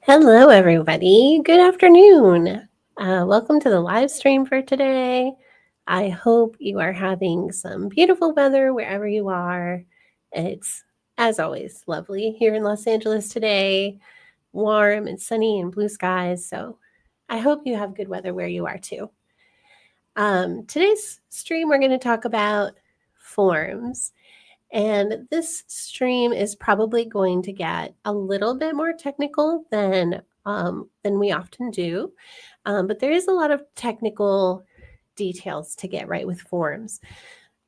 Hello, everybody. Good afternoon. Welcome to the live stream for today. I hope you are having some beautiful weather wherever you are. It's, as always, lovely here in Los Angeles today, warm and sunny and blue skies. So I hope you have good weather where you are too. Today's stream, we're going to talk about forms. And this stream is probably going to get a little bit more technical than we often do, but there is a lot of technical details to get right with forms.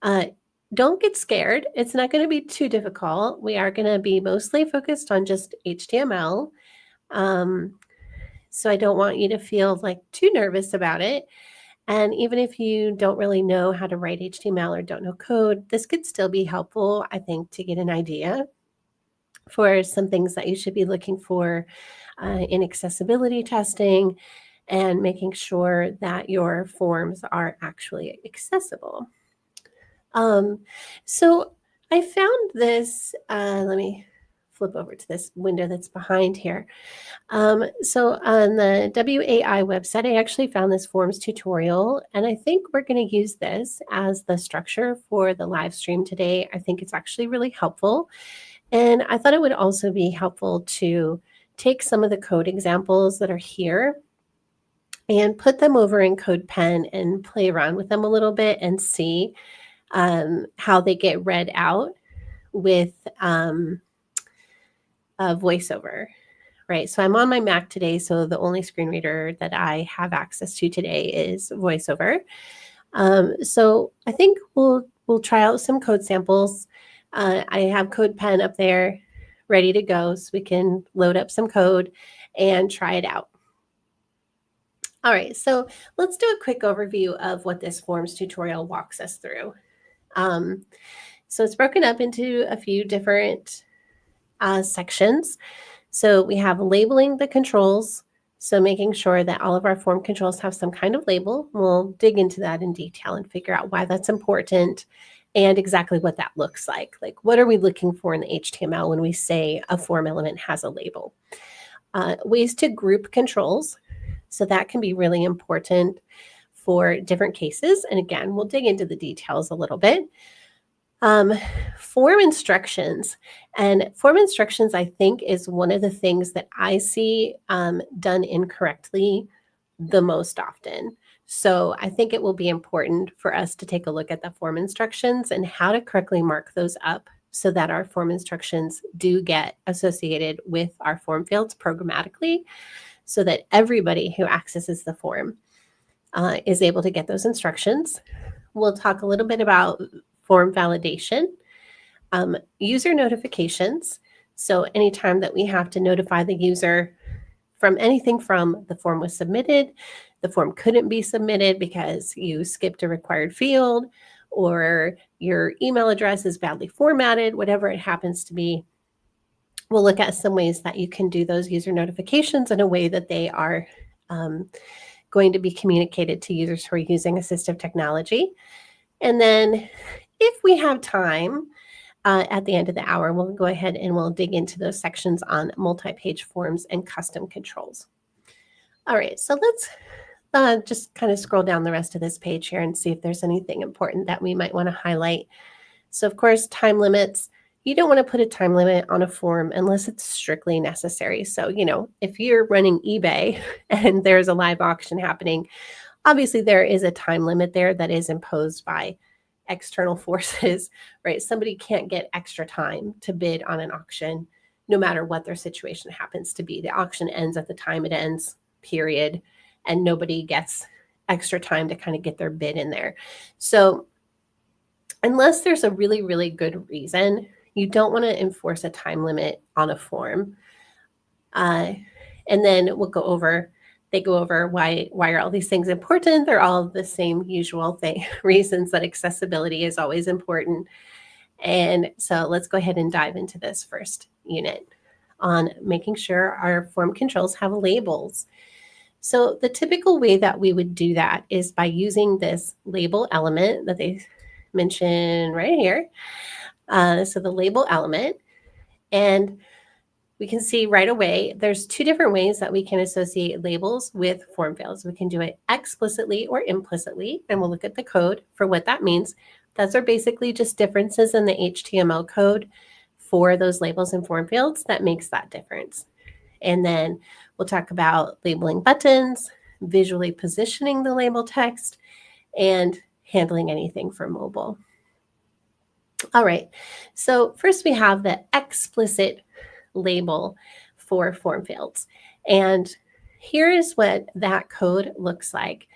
Uh, don't get scared. It's not going to be too difficult. We are going to be mostly focused on just HTML. So I don't want you to feel like too nervous about it. And even if you don't really know how to write HTML or don't know code, this could still be helpful, I think, to get an idea for some things that you should be looking for in accessibility testing and making sure that your forms are actually accessible. So I found this, let me flip over to this window that's behind here. So on the WAI website, I actually found this forms tutorial, and I think we're going to use this as the structure for the live stream today. I think it's actually really helpful. And I thought it would also be helpful to take some of the code examples that are here and put them over in CodePen and play around with them a little bit and see how they get read out with a voiceover. Right, so I'm on my Mac today, so the only screen reader that I have access to today is VoiceOver. So I think we'll try out some code samples. I have CodePen up there ready to go, so we can load up some code and try it out. All right, so let's do a quick overview of what this forms tutorial walks us through. So it's broken up into a few different sections. So we have labeling the controls, so making sure that all of our form controls have some kind of label. We'll dig into that in detail and figure out why that's important and exactly what that looks like. Like, what are we looking for in the HTML when we say a form element has a label? Ways to group controls. So that can be really important for different cases. And again, we'll dig into the details a little bit. Form instructions. And form instructions, I think, is one of the things that I see done incorrectly the most often. So I think it will be important for us to take a look at the form instructions and how to correctly mark those up so that our form instructions do get associated with our form fields programmatically so that everybody who accesses the form is able to get those instructions. We'll talk a little bit about form validation, user notifications. So anytime that we have to notify the user from anything from the form was submitted, the form couldn't be submitted because you skipped a required field, or your email address is badly formatted, whatever it happens to be, we'll look at some ways that you can do those user notifications in a way that they are going to be communicated to users who are using assistive technology. And then if we have time at the end of the hour, we'll go ahead and we'll dig into those sections on multi-page forms and custom controls. All right, so let's just kind of scroll down the rest of this page here and see if there's anything important that we might want to highlight. So of course, time limits. You don't want to put a time limit on a form unless it's strictly necessary. So, if you're running eBay and there's a live auction happening, obviously there is a time limit there that is imposed by external forces, right? Somebody can't get extra time to bid on an auction, no matter what their situation happens to be. The auction ends at the time it ends, period, and nobody gets extra time to kind of get their bid in there. So unless there's a really, really good reason, you don't want to enforce a time limit on a form. And then they go over why are all these things important. They're all the same usual reasons that accessibility is always important. And so let's go ahead and dive into this first unit on making sure our form controls have labels. So the typical way that we would do that is by using this label element that they mention right here. So the label element, and we can see right away there's two different ways that we can associate labels with form fields. We can do it explicitly or implicitly, and we'll look at the code for what that means. Those are basically just differences in the HTML code for those labels and form fields that makes that difference. And then we'll talk about labeling buttons, visually positioning the label text, and handling anything for mobile. All right, so first we have the explicit label for form fields. And here is what that code looks like.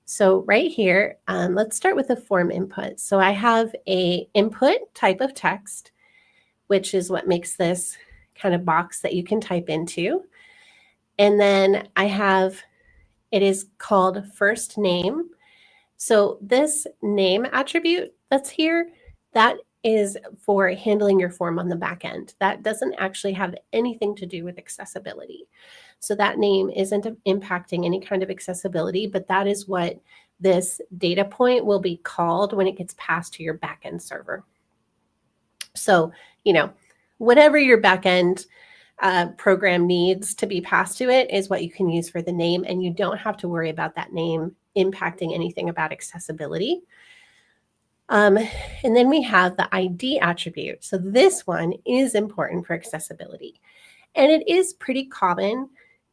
So right here, let's start with the form input. So I have a input type of text, which is what makes this kind of box that you can type into. And then I have, it is called first name. So this name attribute that's here, that is for handling your form on the back end. That doesn't actually have anything to do with accessibility. So that name isn't impacting any kind of accessibility, but that is what this data point will be called when it gets passed to your backend server. So, you know, whatever your backend program needs to be passed to it is what you can use for the name, and you don't have to worry about that name impacting anything about accessibility. And then we have the ID attribute. So this one is important for accessibility. And it is pretty common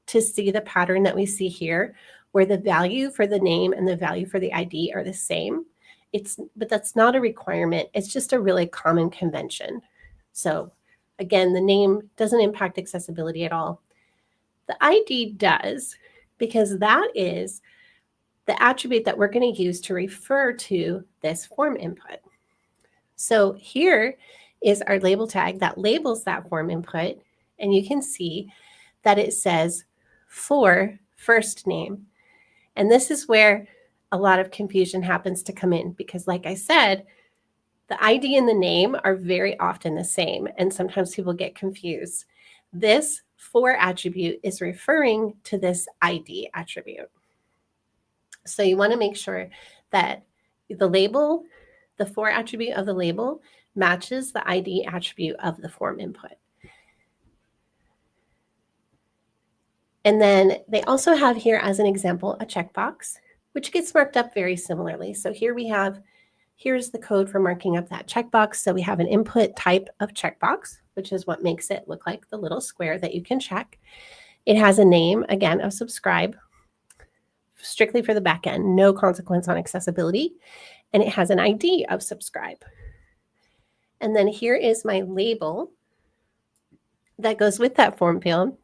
to see the pattern that we see here, where the value for the name and the value for the ID are the same. But that's not a requirement. It's just a really common convention. So again, the name doesn't impact accessibility at all. The ID does, because that is the attribute that we're going to use to refer to this form input. So here is our label tag that labels that form input, and you can see that it says for first name. And this is where a lot of confusion happens to come in, because like I said, the ID and the name are very often the same, and sometimes people get confused. This for attribute is referring to this ID attribute. So you want to make sure that the label, the for attribute of the label, matches the ID attribute of the form input. And then they also have here as an example a checkbox, which gets marked up very similarly. So here we have, here's the code for marking up that checkbox. So we have an input type of checkbox, which is what makes it look like the little square that you can check. It has a name, again, of subscribe, strictly for the backend, no consequence on accessibility. And it has an ID of subscribe. And then here is my label that goes with that form field.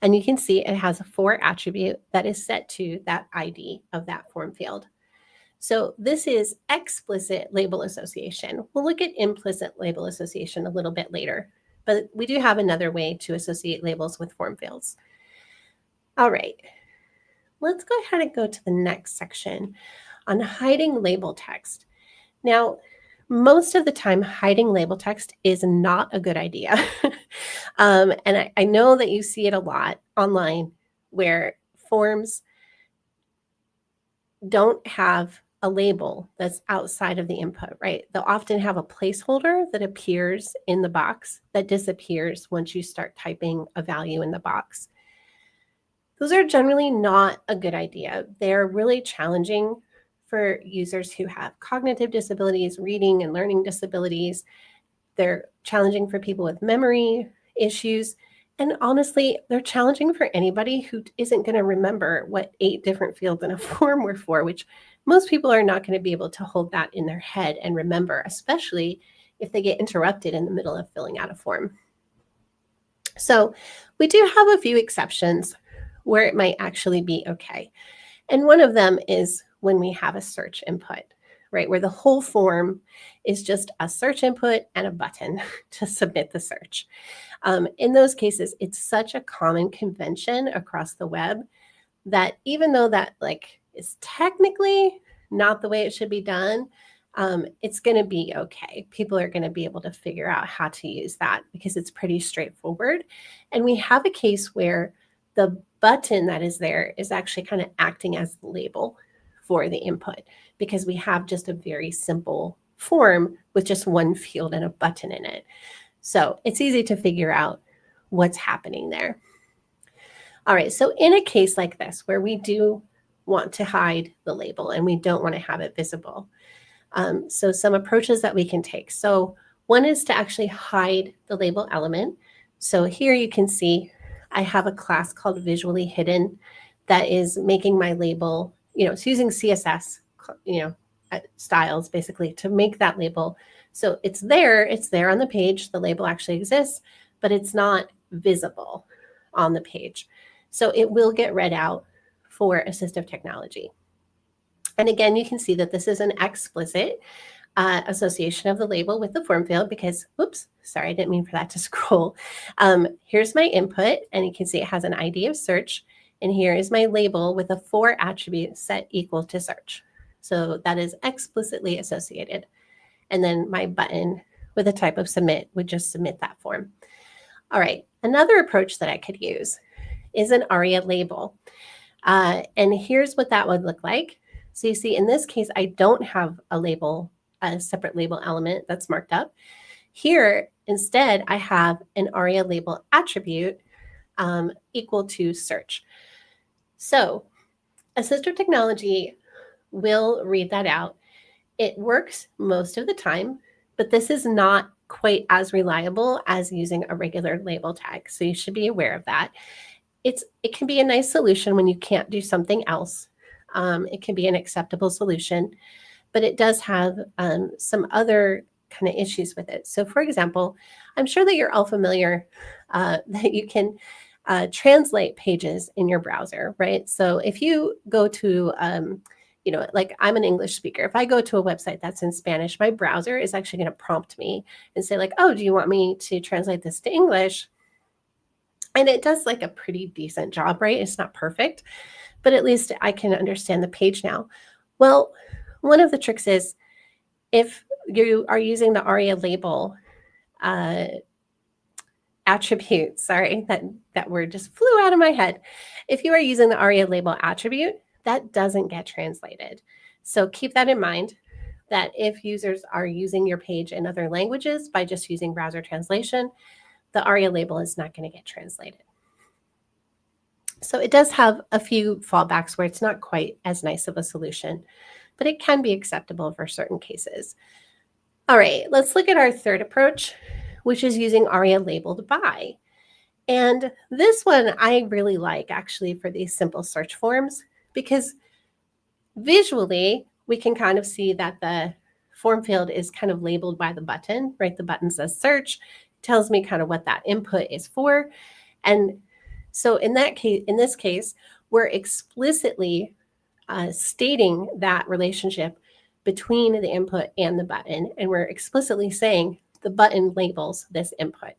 And you can see it has a for attribute that is set to that ID of that form field. So this is explicit label association. We'll look at implicit label association a little bit later, but we do have another way to associate labels with form fields. All right, let's go ahead and go to the next section on hiding label text. Now, most of the time, hiding label text is not a good idea. And I know that you see it a lot online where forms don't have a label that's outside of the input, right? They'll often have a placeholder that appears in the box that disappears once you start typing a value in the box. Those are generally not a good idea. They're really challenging for users who have cognitive disabilities, reading and learning disabilities. They're challenging for people with memory issues. And honestly, they're challenging for anybody who isn't going to remember what 8 different fields in a form were for, which most people are not going to be able to hold that in their head and remember, especially if they get interrupted in the middle of filling out a form. So we do have a few exceptions where it might actually be okay. And one of them is when we have a search input, right? Where the whole form is just a search input and a button to submit the search. In those cases, it's such a common convention across the web that even though that is technically not the way it should be done, it's going to be okay. People are going to be able to figure out how to use that because it's pretty straightforward. And we have a case where the button that is there is actually kind of acting as the label for the input because we have just a very simple form with just one field and a button in it. So it's easy to figure out what's happening there. All right, so in a case like this where we do want to hide the label and we don't want to have it visible, so some approaches that we can take. So one is to actually hide the label element. So here you can see I have a class called visually hidden that is making my label, it's using CSS, styles basically to make that label. So it's there on the page, the label actually exists, but it's not visible on the page. So it will get read out for assistive technology. And again, you can see that this is an explicit association of the label with the form field because, whoops, sorry, I didn't mean for that to scroll. Here's my input, and you can see it has an ID of search. And here is my label with a for attribute set equal to search. So that is explicitly associated. And then my button with a type of submit would just submit that form. All right, another approach that I could use is an ARIA label. And here's what that would look like. So you see, in this case, I don't have a separate label element that's marked up. Here, instead, I have an ARIA label attribute equal to search. So assistive technology will read that out. It works most of the time, but this is not quite as reliable as using a regular label tag. So you should be aware of that. It can be a nice solution when you can't do something else. It can be an acceptable solution, but it does have some other kind of issues with it. So for example, I'm sure that you're all familiar that you can translate pages in your browser, right? So if you go to, like I'm an English speaker. If I go to a website that's in Spanish, my browser is actually going to prompt me and say like, oh, do you want me to translate this to English? And it does like a pretty decent job, right? It's not perfect, but at least I can understand the page now. Well, one of the tricks is if you are using the ARIA label attribute, sorry, that word just flew out of my head. If you are using the ARIA label attribute, that doesn't get translated. So keep that in mind, that if users are using your page in other languages by just using browser translation, the ARIA label is not going to get translated. So it does have a few fallbacks where it's not quite as nice of a solution, but it can be acceptable for certain cases. All right, let's look at our third approach, which is using ARIA labeled by. And this one I really like actually for these simple search forms because visually we can kind of see that the form field is kind of labeled by the button, right? The button says search, tells me kind of what that input is for. And so in this case, we're explicitly stating that relationship between the input and the button, and we're explicitly saying the button labels this input.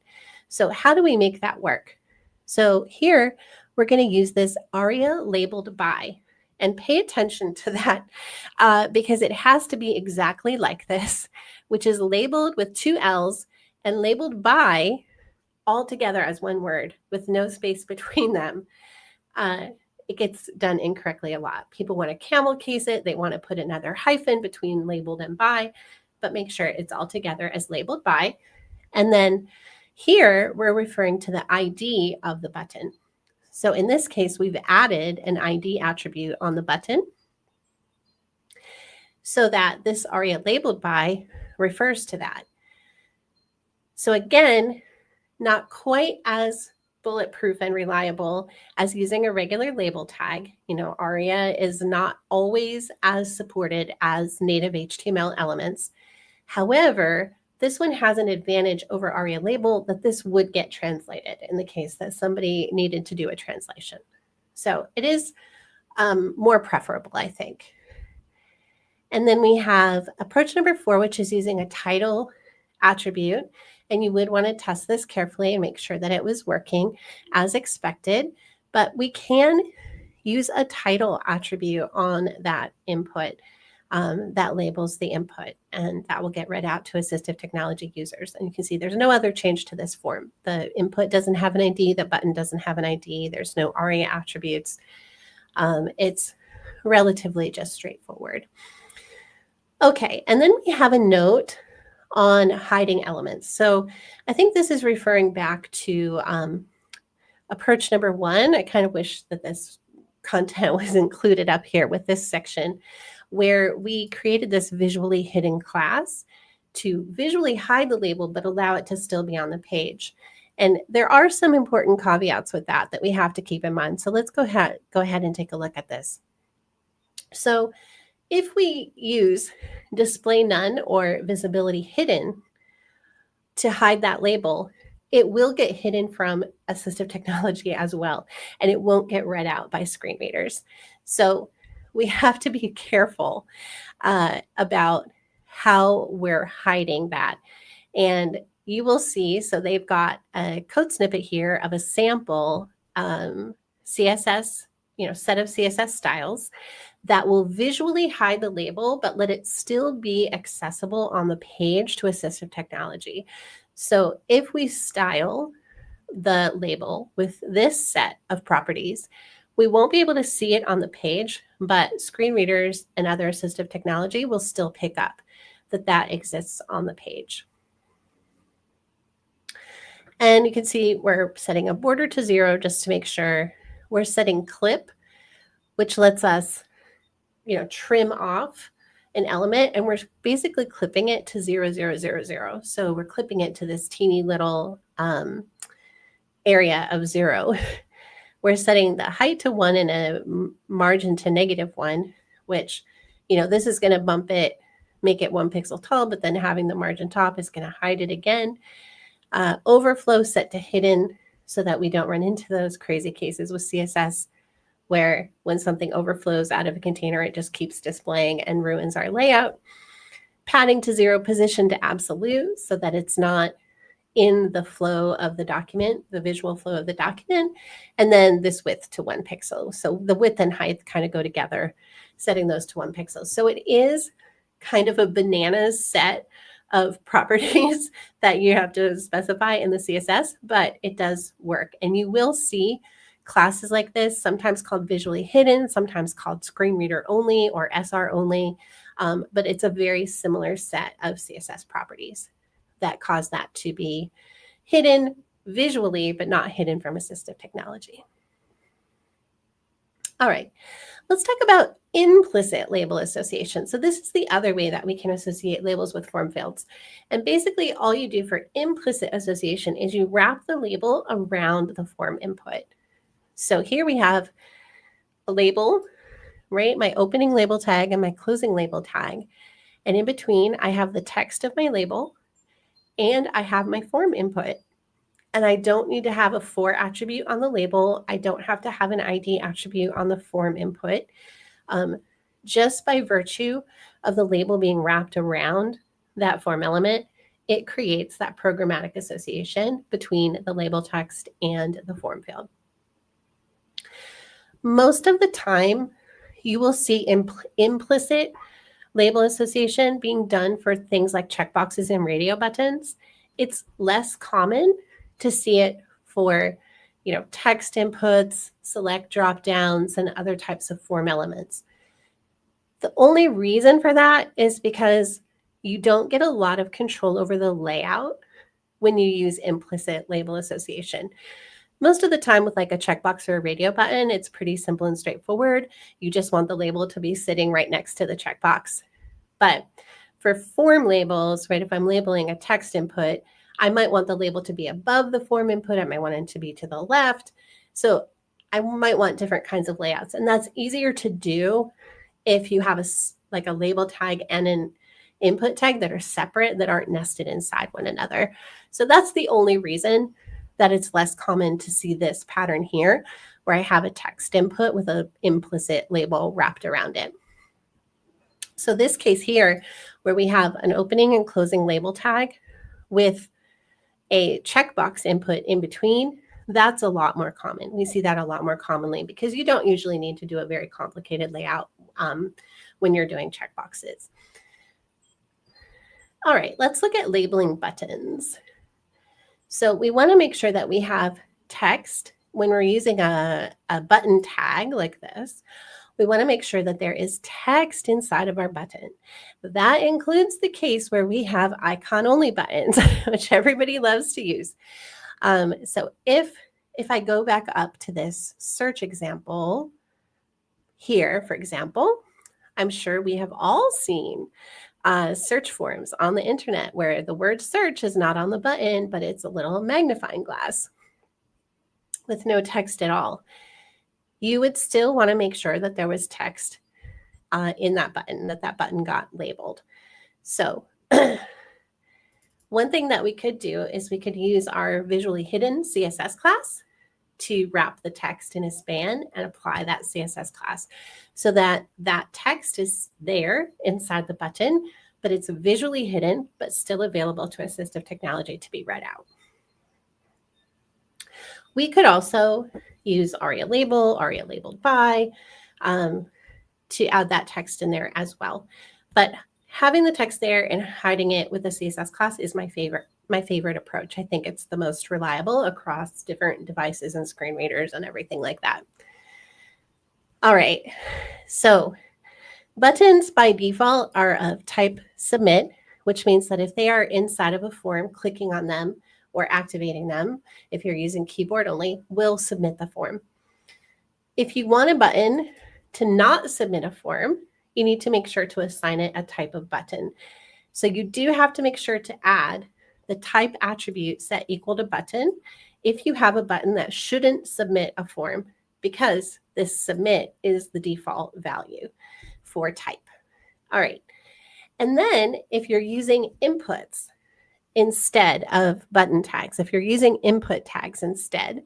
So how do we make that work? So here we're going to use this ARIA labeled by, and pay attention to that because it has to be exactly like this, which is labeled with 2 L's and labeled by all together as one word with no space between them. It gets done incorrectly a lot. People want to camel case it. They want to put another hyphen between labeled and by, but make sure it's all together as labeled by. And then here we're referring to the ID of the button. So in this case, we've added an ID attribute on the button so that this ARIA labeled by refers to that. So again, not quite as bulletproof and reliable as using a regular label tag. ARIA is not always as supported as native HTML elements. However, this one has an advantage over ARIA label that this would get translated in the case that somebody needed to do a translation. So it is more preferable, I think. And then we have approach number 4, which is using a title attribute. And you would want to test this carefully and make sure that it was working as expected. But we can use a title attribute on that input that labels the input, and that will get read out to assistive technology users. And you can see there's no other change to this form. The input doesn't have an ID, the button doesn't have an ID, there's no ARIA attributes. It's relatively just straightforward. Okay, and then we have a note on hiding elements. So I think this is referring back to approach number 1. I kind of wish that this content was included up here with this section, where we created this visually hidden class to visually hide the label but allow it to still be on the page. And there are some important caveats with that we have to keep in mind. So let's go ahead and take a look at this. So if we use display none or visibility hidden to hide that label, it will get hidden from assistive technology as well, and it won't get read out by screen readers. So we have to be careful about how we're hiding that. And you will see, so they've got a code snippet here of a sample CSS, set of CSS styles that will visually hide the label, but let it still be accessible on the page to assistive technology. So if we style the label with this set of properties, we won't be able to see it on the page, but screen readers and other assistive technology will still pick up that exists on the page. And you can see we're setting a border to 0 just to make sure. We're setting clip, which lets us, trim off an element, and we're basically clipping it to 0, 0, 0, 0. So we're clipping it to this teeny little area of 0. We're setting the height to 1 and a margin to -1, which, this is going to bump it, make it 1 pixel tall, but then having the margin top is going to hide it again. Overflow set to hidden so that we don't run into those crazy cases with CSS where when something overflows out of a container, it just keeps displaying and ruins our layout. Padding to 0, position to absolute so that it's not in the flow of the document, the visual flow of the document, and then this width to 1 pixel. So the width and height kind of go together, setting those to 1 pixel. So it is kind of a bananas set of properties that you have to specify in the CSS, but it does work. And you will see classes like this, sometimes called visually hidden, sometimes called screen reader only or SR only, but it's a very similar set of CSS properties that cause that to be hidden visually, but not hidden from assistive technology. All right, let's talk about implicit label association. So this is the other way that we can associate labels with form fields. And basically all you do for implicit association is you wrap the label around the form input. So here we have a label, right? My opening label tag and my closing label tag. And in between, I have the text of my label and I have my form input. And I don't need to have a for attribute on the label. I don't have to have an ID attribute on the form input. Just by virtue of the label being wrapped around that form element, it creates that programmatic association between the label text and the form field. Most of the time, you will see implicit label association being done for things like checkboxes and radio buttons. It's less common to see it for, text inputs, select drop-downs, and other types of form elements. The only reason for that is because you don't get a lot of control over the layout when you use implicit label association. Most of the time with like a checkbox or a radio button, it's pretty simple and straightforward. You just want the label to be sitting right next to the checkbox. But for form labels, right, if I'm labeling a text input, I might want the label to be above the form input. I might want it to be to the left. So I might want different kinds of layouts. And that's easier to do if you have a label tag and an input tag that are separate, that aren't nested inside one another. So that's the only reason that it's less common to see this pattern here, where I have a text input with an implicit label wrapped around it. So this case here, where we have an opening and closing label tag with a checkbox input in between, that's a lot more common. We see that a lot more commonly because you don't usually need to do a very complicated layout when you're doing checkboxes. All right, let's look at labeling buttons. So we want to make sure that we have text when we're using a button tag like this. we want to make sure that there is text inside of our button. That includes the case where we have icon-only buttons, which everybody loves to use. So if I go back up to this search example here, for example, I'm sure we have all seen search forms on the internet where the word search is not on the button, but it's a little magnifying glass with no text at all. You would still want to make sure that there was text in that button, that button got labeled. So one thing that we could do is we could use our visually hidden CSS class to wrap the text in a span and apply that CSS class so that that text is there inside the button, but it's visually hidden, but still available to assistive technology to be read out. We could also use ARIA label, ARIA labeled by, to add that text in there as well. But having the text there and hiding it with a CSS class is my favorite approach. I think it's the most reliable across different devices and screen readers and everything like that. All right, so buttons by default are of type submit, which means that if they are inside of a form, clicking on them or activating them, if you're using keyboard only, will submit the form. If you want a button to not submit a form, you need to make sure to assign it a type of button. So you do have to make sure to add the type attribute set equal to button if you have a button that shouldn't submit a form, because this submit is the default value for type. All right. And then if you're using inputs instead of button tags, if you're using input tags instead,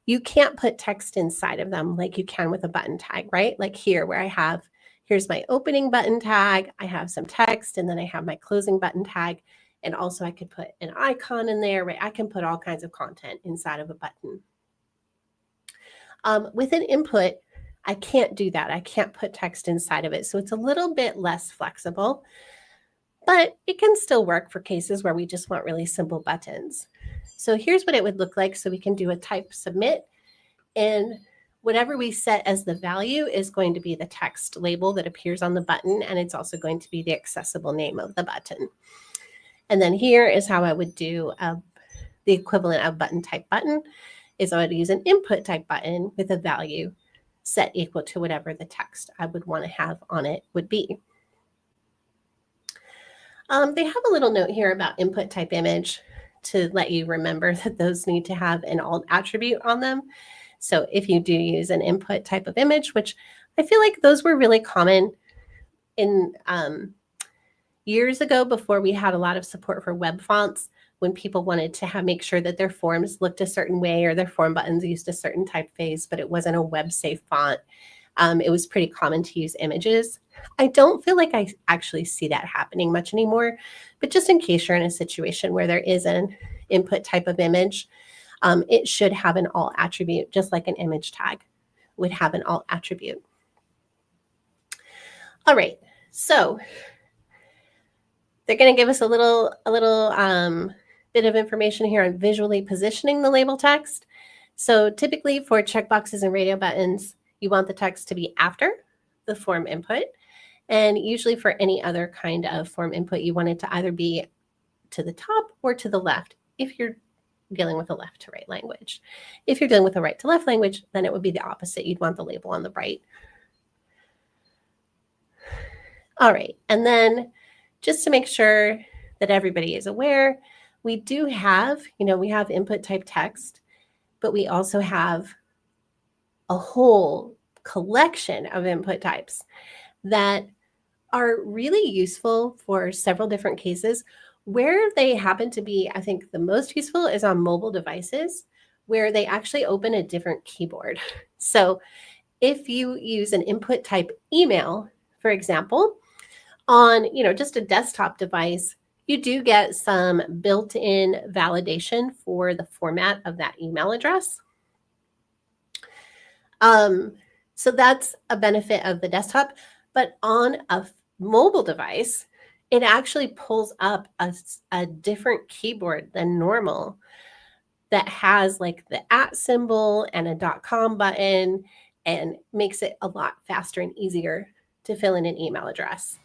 you can't put text inside of them like you can with a button tag, right? Like here where I have, here's my opening button tag, I have some text, and then I have my closing button tag. And also I could put an icon in there, right? I can put all kinds of content inside of a button. With an input, I can't do that. I can't put text inside of it. So it's a little bit less flexible, but it can still work for cases where we just want really simple buttons. So here's what it would look like. So we can do a type submit, and whatever we set as the value is going to be the text label that appears on the button, and it's also going to be the accessible name of the button. And then here is how I would do the equivalent of button type button is I would use an input type button with a value set equal to whatever the text I would want to have on it would be. They have a little note here about input type image to let you remember that those need to have an alt attribute on them. So if you do use an input type of image, which I feel like those were really common in years ago before we had a lot of support for web fonts, when people wanted to make sure that their forms looked a certain way or their form buttons used a certain typeface, but it wasn't a web-safe font. It was pretty common to use images. I don't feel like I actually see that happening much anymore, but just in case you're in a situation where there is an input type of image, it should have an alt attribute, just like an image tag would have an alt attribute. All right, so they're going to give us a little bit of information here on visually positioning the label text. So typically for checkboxes and radio buttons, you want the text to be after the form input. And usually for any other kind of form input, you want it to either be to the top or to the left if you're dealing with a left to right language. If you're dealing with a right to left language, then it would be the opposite. You'd want the label on the right. All right, and then just to make sure that everybody is aware, we do have, we have input type text, but we also have a whole collection of input types that are really useful for several different cases. Where they happen to be, I think the most useful is on mobile devices, where they actually open a different keyboard. So if you use an input type email, for example, on just a desktop device, you do get some built-in validation for the format of that email address. So that's a benefit of the desktop, but on a mobile device, it actually pulls up a different keyboard than normal that has like the @ symbol and a .com button and makes it a lot faster and easier to fill in an email address.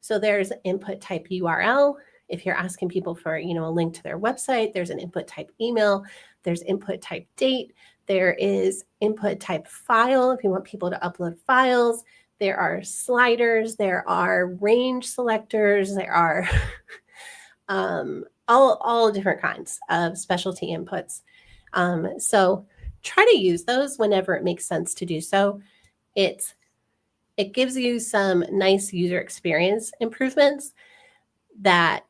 So there's input type URL. If you're asking people for, a link to their website, there's an input type email, there's input type date, there is input type file if you want people to upload files, there are sliders, there are range selectors, there are all different kinds of specialty inputs. So try to use those whenever it makes sense to do so. It gives you some nice user experience improvements that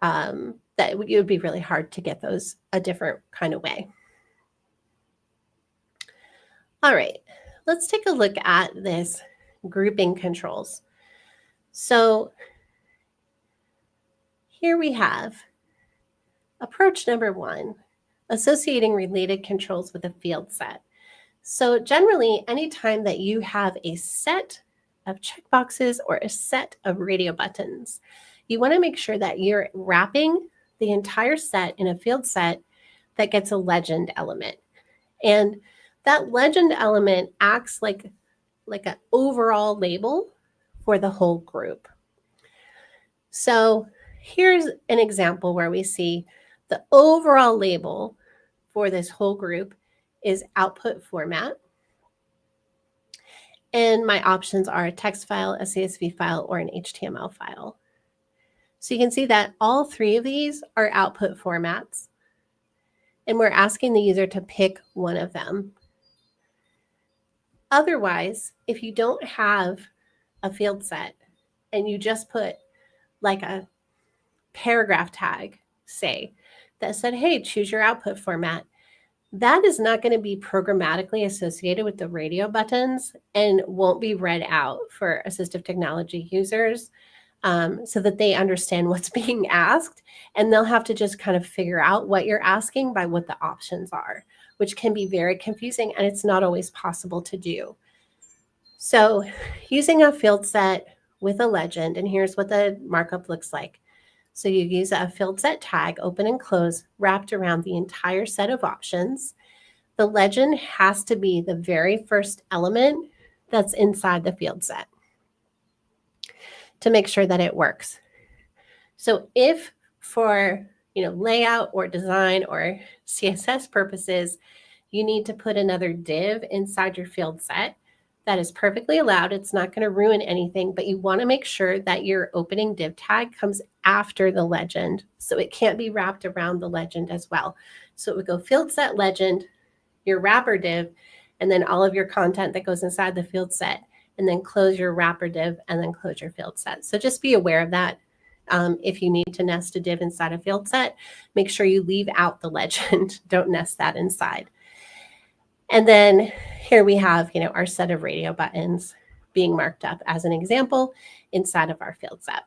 it would be really hard to get those a different kind of way. All right, let's take a look at this grouping controls. So here we have approach number 1, associating related controls with a field set. So generally, anytime that you have a set of checkboxes or a set of radio buttons, you want to make sure that you're wrapping the entire set in a field set that gets a legend element. And that legend element acts like an overall label for the whole group. So here's an example where we see the overall label for this whole group is output format. And my options are a text file, a CSV file, or an HTML file. So you can see that all 3 of these are output formats. And we're asking the user to pick one of them. Otherwise, if you don't have a field set and you just put like a paragraph tag, say, that said, hey, choose your output format, that is not going to be programmatically associated with the radio buttons and won't be read out for assistive technology users so that they understand what's being asked. And they'll have to just kind of figure out what you're asking by what the options are, which can be very confusing, and it's not always possible to do. So using a field set with a legend, and here's what the markup looks like. So you use a field set tag, open and close, wrapped around the entire set of options. The legend has to be the very first element that's inside the field set to make sure that it works. So if for layout or design or CSS purposes, you need to put another div inside your field set, that is perfectly allowed. It's not going to ruin anything, but you want to make sure that your opening div tag comes after the legend. So it can't be wrapped around the legend as well. So it would go field set legend, your wrapper div, and then all of your content that goes inside the field set, and then close your wrapper div and then close your field set. So just be aware of that. If you need to nest a div inside a field set, make sure you leave out the legend. Don't nest that inside. And then here we have, our set of radio buttons being marked up as an example inside of our field set.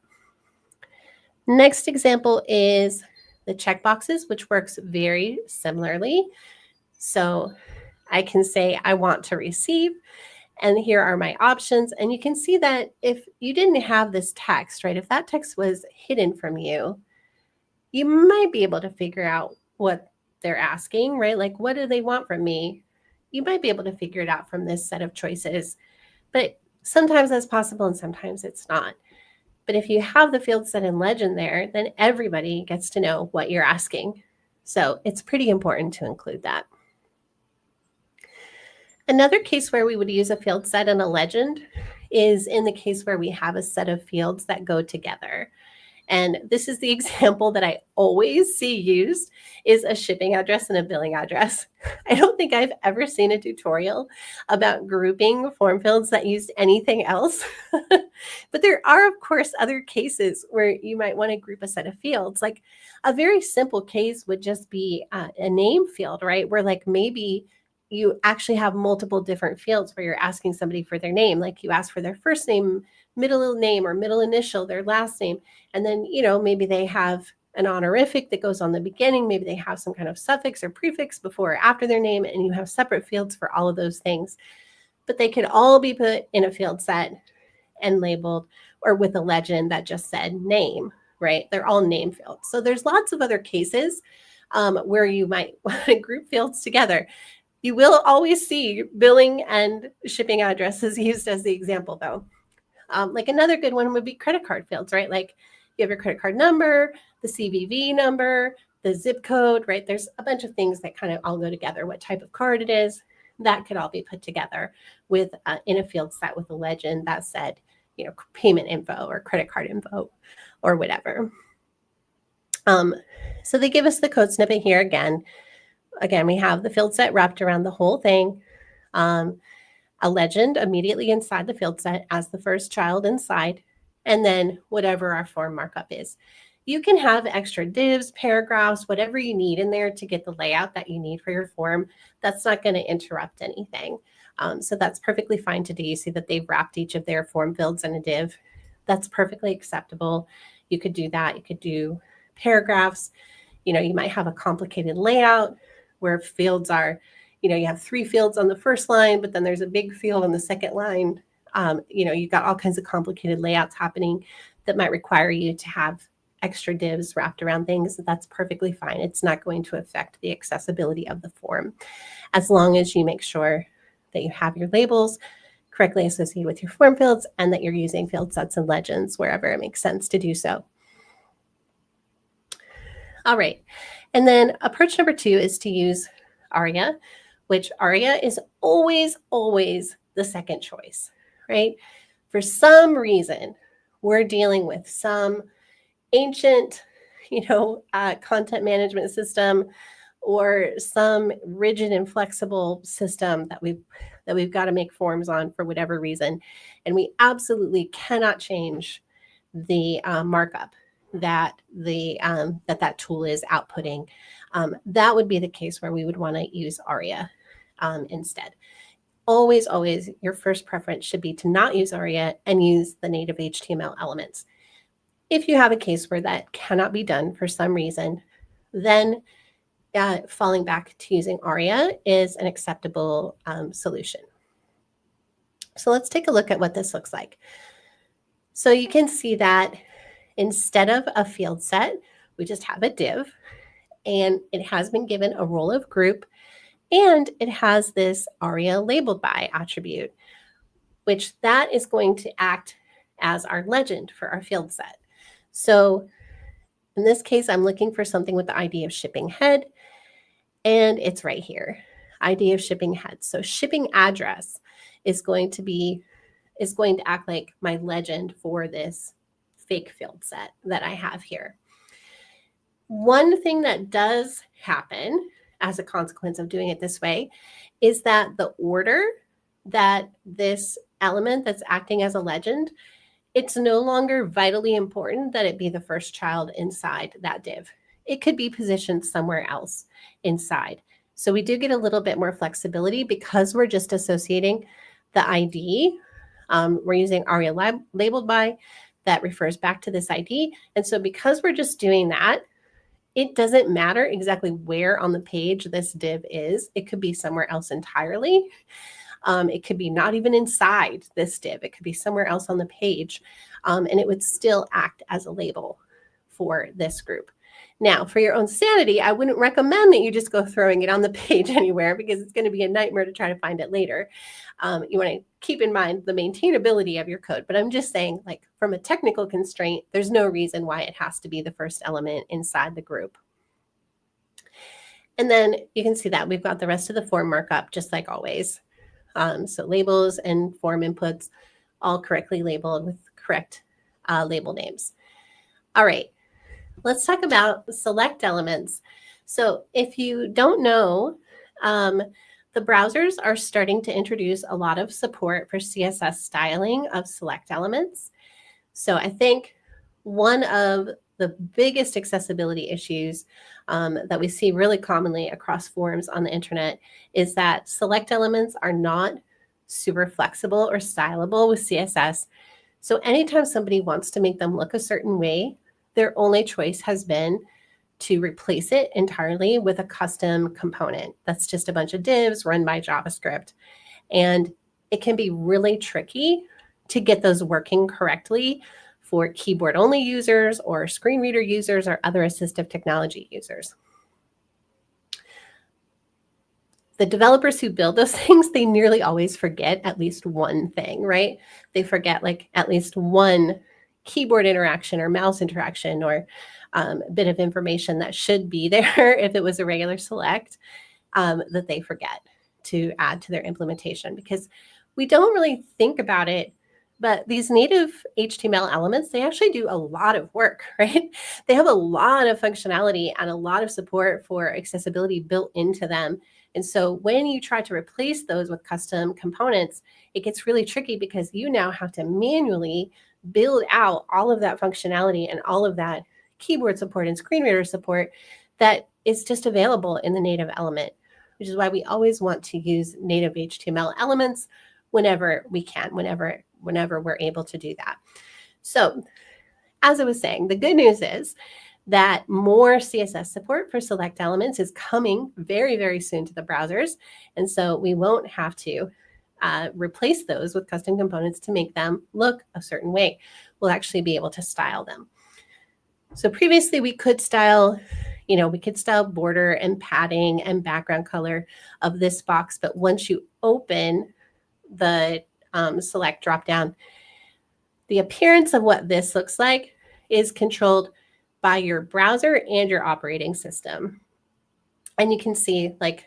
Next example is the checkboxes, which works very similarly. So I can say I want to receive, and here are my options. And you can see that if you didn't have this text, right, if that text was hidden from you, you might be able to figure out what they're asking, right? Like, what do they want from me? You might be able to figure it out from this set of choices, but sometimes that's possible and sometimes it's not. But if you have the field set and legend there, then everybody gets to know what you're asking. So it's pretty important to include that. Another case where we would use a field set and a legend is in the case where we have a set of fields that go together. And this is the example that I always see used is a shipping address and a billing address. I don't think I've ever seen a tutorial about grouping form fields that used anything else. But there are, of course, other cases where you might want to group a set of fields. Like a very simple case would just be a name field, right? Where like maybe you actually have multiple different fields where you're asking somebody for their name. Like you ask for their first name, middle name, or middle initial, their last name. And then, maybe they have an honorific that goes on the beginning. Maybe they have some kind of suffix or prefix before or after their name, and you have separate fields for all of those things. But they could all be put in a field set and labeled, or with a legend that just said name, right? They're all name fields. So there's lots of other cases where you might want to group fields together. You will always see billing and shipping addresses used as the example, though. Like another good one would be credit card fields, right? Like you have your credit card number, the CVV number, the zip code, right? There's a bunch of things that kind of all go together. What type of card it is, that could all be put together with in a field set with a legend that said, you know, payment info or credit card info or whatever. So they give us the code snippet here again. Again, we have the field set wrapped around the whole thing. A legend immediately inside the field set as the first child inside, and then whatever our form markup is. You can have extra divs, paragraphs, whatever you need in there to get the layout that you need for your form. That's not going to interrupt anything. So that's perfectly fine to do. You see that they've wrapped each of their form fields in a div. That's perfectly acceptable. You could do that. You could do paragraphs. You know, you might have a complicated layout where fields are, you know, you have 3 fields on the first line, but then there's a big field on the second line. You know, you've got all kinds of complicated layouts happening that might require you to have extra divs wrapped around things. That's perfectly fine. It's not going to affect the accessibility of the form, as long as you make sure that you have your labels correctly associated with your form fields and that you're using field sets and legends wherever it makes sense to do so. All right. And then approach number 2 is to use ARIA, which ARIA is always, always the second choice, right? For some reason, we're dealing with some ancient, you know, content management system or some rigid and flexible system that we've got to make forms on for whatever reason. And we absolutely cannot change the markup that that tool is outputting. That would be the case where we would want to use ARIA instead. Always, always, your first preference should be to not use ARIA and use the native HTML elements. If you have a case where that cannot be done for some reason, then falling back to using ARIA is an acceptable solution. So let's take a look at what this looks like. So you can see that instead of a field set, we just have a div, and it has been given a role of group, and it has this ARIA labeled by attribute, which that is going to act as our legend for our field set. So in this case, I'm looking for something with the ID of shipping head, and it's right here, ID of shipping head. So shipping address is going to act like my legend for this fake field set that I have here. One thing that does happen as a consequence of doing it this way is that the order that this element that's acting as a legend, it's no longer vitally important that it be the first child inside that div. It could be positioned somewhere else inside. So we do get a little bit more flexibility because we're just associating the ID. We're using ARIA labeled by, that refers back to this ID. And so because we're just doing that, it doesn't matter exactly where on the page this div is. It could be somewhere else entirely. It could be not even inside this div. It could be somewhere else on the page, and it would still act as a label for this group. Now, for your own sanity, I wouldn't recommend that you just go throwing it on the page anywhere, because it's going to be a nightmare to try to find it later. You want to keep in mind the maintainability of your code. But I'm just saying, like, from a technical constraint, there's no reason why it has to be the first element inside the group. And then you can see that we've got the rest of the form markup, just like always. So labels and form inputs all correctly labeled with correct label names. All right, let's talk about select elements. So if you don't know, the browsers are starting to introduce a lot of support for CSS styling of select elements. So I think one of the biggest accessibility issues that we see really commonly across forums on the internet is that select elements are not super flexible or stylable with CSS. So anytime somebody wants to make them look a certain way, their only choice has been to replace it entirely with a custom component that's just a bunch of divs run by JavaScript. And it can be really tricky to get those working correctly for keyboard-only users or screen reader users or other assistive technology users. the developers who build those things, they nearly always forget at least one thing, right? They forget like at least one keyboard interaction or mouse interaction or a bit of information that should be there if it was a regular select, that they forget to add to their implementation, because we don't really think about it. But these native HTML elements, they actually do a lot of work, right? They have a lot of functionality and a lot of support for accessibility built into them. And so when you try to replace those with custom components, it gets really tricky because you now have to manually build out all of that functionality and all of that keyboard support and screen reader support that is just available in the native element, which is why we always want to use native HTML elements whenever we can, whenever we're able to do that. So as I was saying, the good news is that more CSS support for select elements is coming very, very soon to the browsers. And so we won't have to replace those with custom components to make them look a certain way. We'll actually be able to style them. So previously we could style, we could style border and padding and background color of this box. But once you open the select dropdown, the appearance of what this looks like is controlled by your browser and your operating system. And you can see, like,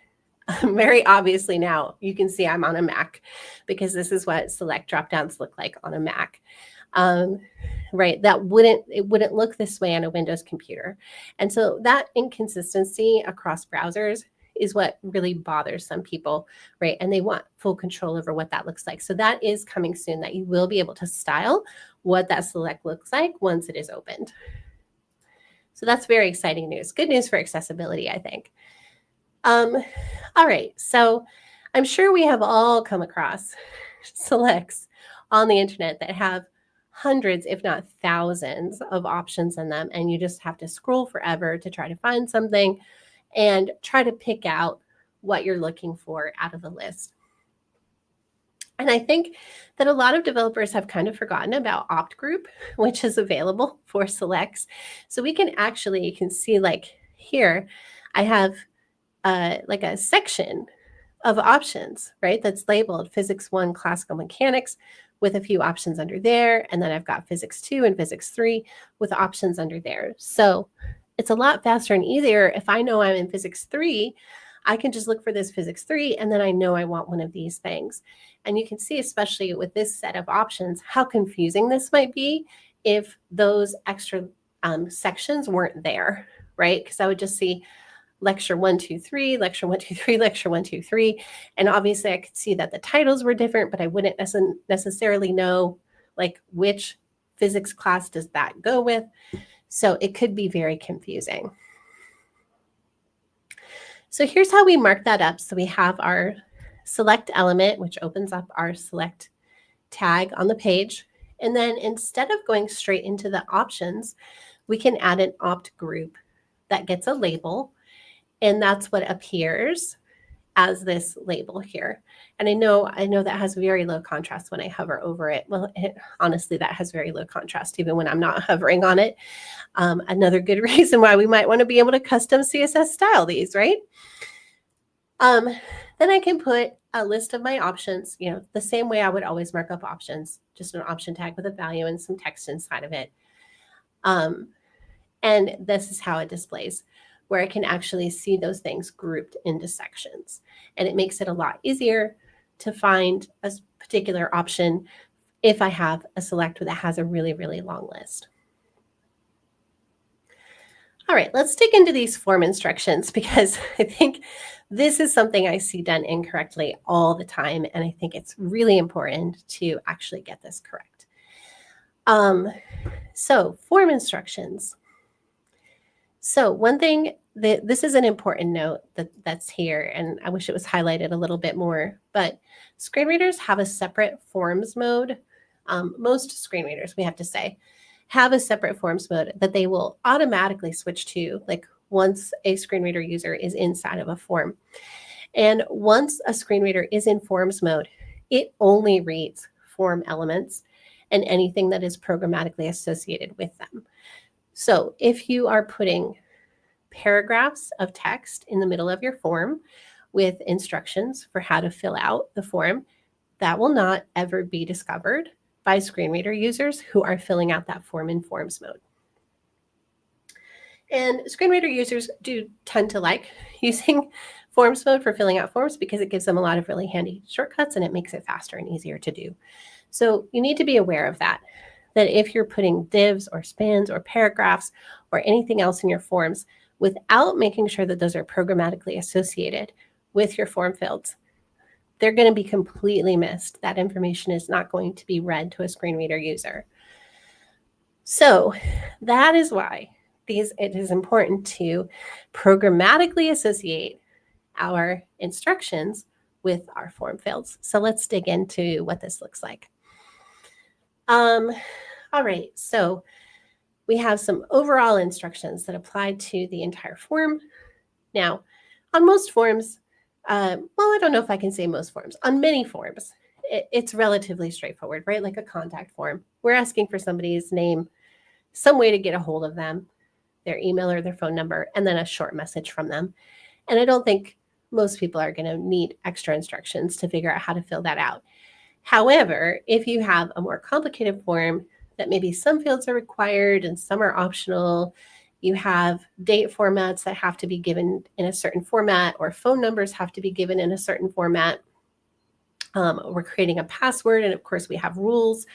very obviously now, you can see I'm on a Mac because this is what select dropdowns look like on a Mac. Right, it wouldn't look this way on a Windows computer. And so that inconsistency across browsers is what really bothers some people, right? And they want full control over what that looks like. So that is coming soon, that you will be able to style what that select looks like once it is opened. So that's very exciting news. Good news for accessibility, I think. All right, so I'm sure we have all come across selects on the internet that have hundreds, if not thousands, of options in them, and you just have to scroll forever to try to find something and try to pick out what you're looking for out of the list. And I think that a lot of developers have kind of forgotten about opt group, which is available for selects. So we can actually, you can see like here, I have like a section of options, right? That's labeled Physics 1 Classical Mechanics with a few options under there. And then I've got Physics 2 and Physics 3 with options under there. So it's a lot faster and easier. If I know I'm in Physics 3, I can just look for this Physics 3, and then I know I want one of these things. And you can see, especially with this set of options, how confusing this might be if those extra sections weren't there, right? Because I would just see lecture 1, 2, 3, lecture 1, 2, 3, lecture 1, 2, 3. And obviously I could see that the titles were different, but I wouldn't necessarily know like which physics class does that go with. So it could be very confusing. So here's how we mark that up. So we have our select element, which opens up our select tag on the page. And then instead of going straight into the options, we can add an opt group that gets a label. And that's what appears as this label here. And I know that has very low contrast when I hover over it. Well, honestly, that has very low contrast even when I'm not hovering on it. Another good reason why we might want to be able to custom CSS style these, right? Then I can put a list of my options, the same way I would always mark up options, just an option tag with a value and some text inside of it. And this is how it displays, where I can actually see those things grouped into sections. And it makes it a lot easier to find a particular option if I have a select that has a really, really long list. All right, let's dig into these form instructions, because I think this is something I see done incorrectly all the time, and I think it's really important to actually get this correct. So form instructions. So one thing, this is an important note that's here, and I wish it was highlighted a little bit more, but screen readers have a separate forms mode. Most screen readers, we have to say, have a separate forms mode that they will automatically switch to, like once a screen reader user is inside of a form. And once a screen reader is in forms mode, it only reads form elements and anything that is programmatically associated with them. So if you are putting paragraphs of text in the middle of your form, with instructions for how to fill out the form, that will not ever be discovered by screen reader users who are filling out that form in forms mode. And screen reader users do tend to like using forms mode for filling out forms because it gives them a lot of really handy shortcuts and it makes it faster and easier to do. So you need to be aware of that if you're putting divs or spans or paragraphs or anything else in your forms without making sure that those are programmatically associated with your form fields, they're going to be completely missed. That information is not going to be read to a screen reader user. So that is why it is important to programmatically associate our instructions with our form fields. So let's dig into what this looks like. All right, so we have some overall instructions that apply to the entire form. Now, on most forms, well, I don't know if I can say most forms. On many forms, it's relatively straightforward, right? Like a contact form. We're asking for somebody's name, some way to get a hold of them, their email or their phone number, and then a short message from them. And I don't think most people are going to need extra instructions to figure out how to fill that out. However, if you have a more complicated form that maybe some fields are required and some are optional, you have date formats that have to be given in a certain format, or phone numbers have to be given in a certain format. We're creating a password, and of course we have rules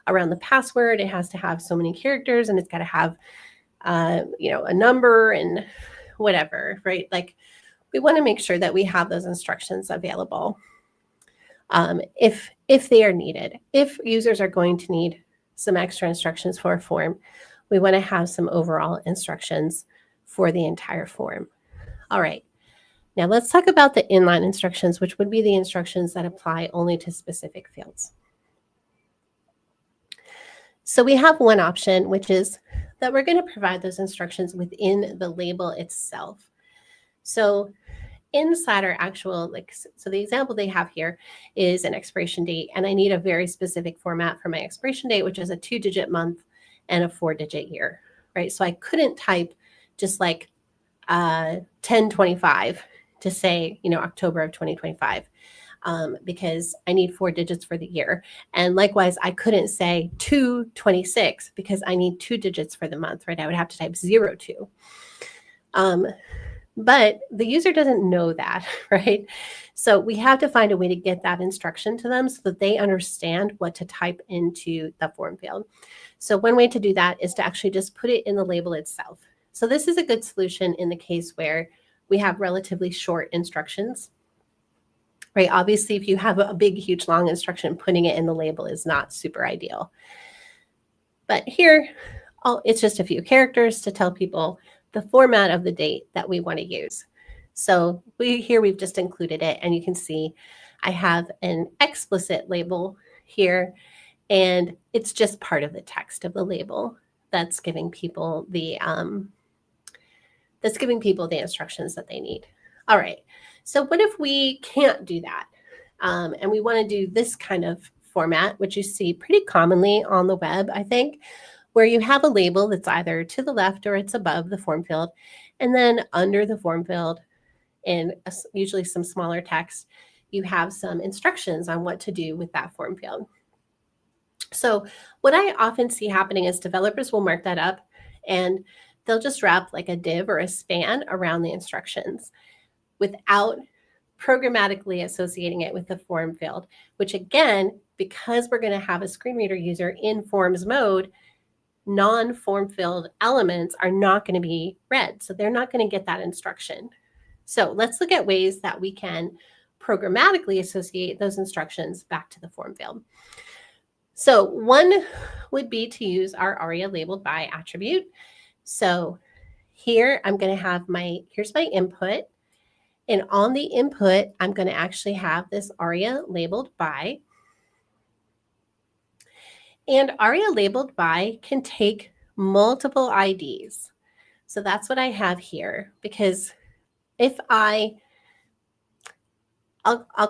around the password. It has to have so many characters, and it's got to have a number and whatever, right? Like, we want to make sure that we have those instructions available if they are needed. If users are going to need some extra instructions for a form, we want to have some overall instructions for the entire form. All right, now let's talk about the inline instructions, which would be the instructions that apply only to specific fields. So we have one option, which is that we're going to provide those instructions within the label itself. So inside our actual, so the example they have here is an expiration date, and I need a very specific format for my expiration date, which is a 2-digit month and a 4-digit year, right? So I couldn't type just like 1025 to say, October of 2025, because I need 4 digits for the year. And likewise, I couldn't say 226 because I need 2 digits for the month, right? I would have to type 02. But the user doesn't know that, right? So we have to find a way to get that instruction to them so that they understand what to type into the form field. So one way to do that is to actually just put it in the label itself. So this is a good solution in the case where we have relatively short instructions, right? Obviously, if you have a big, huge, long instruction, putting it in the label is not super ideal. But here, it's just a few characters to tell people the format of the date that we want to use. So we've just included it, and you can see I have an explicit label here, and it's just part of the text of the label that's giving people the instructions that they need. All right, so what if we can't do that, and we want to do this kind of format, which you see pretty commonly on the web, I think, where you have a label that's either to the left or it's above the form field, and then under the form field, in usually some smaller text, you have some instructions on what to do with that form field. So what I often see happening is developers will mark that up, and they'll just wrap like a div or a span around the instructions without programmatically associating it with the form field, which again, because we're going to have a screen reader user in forms mode, non-form filled elements are not going to be read. So they're not going to get that instruction. So let's look at ways that we can programmatically associate those instructions back to the form field. So one would be to use our ARIA labeled by attribute. So here I'm going to have here's my input. And on the input, I'm going to actually have this ARIA labeled by. And ARIA labeled by can take multiple IDs. So that's what I have here, because if I'll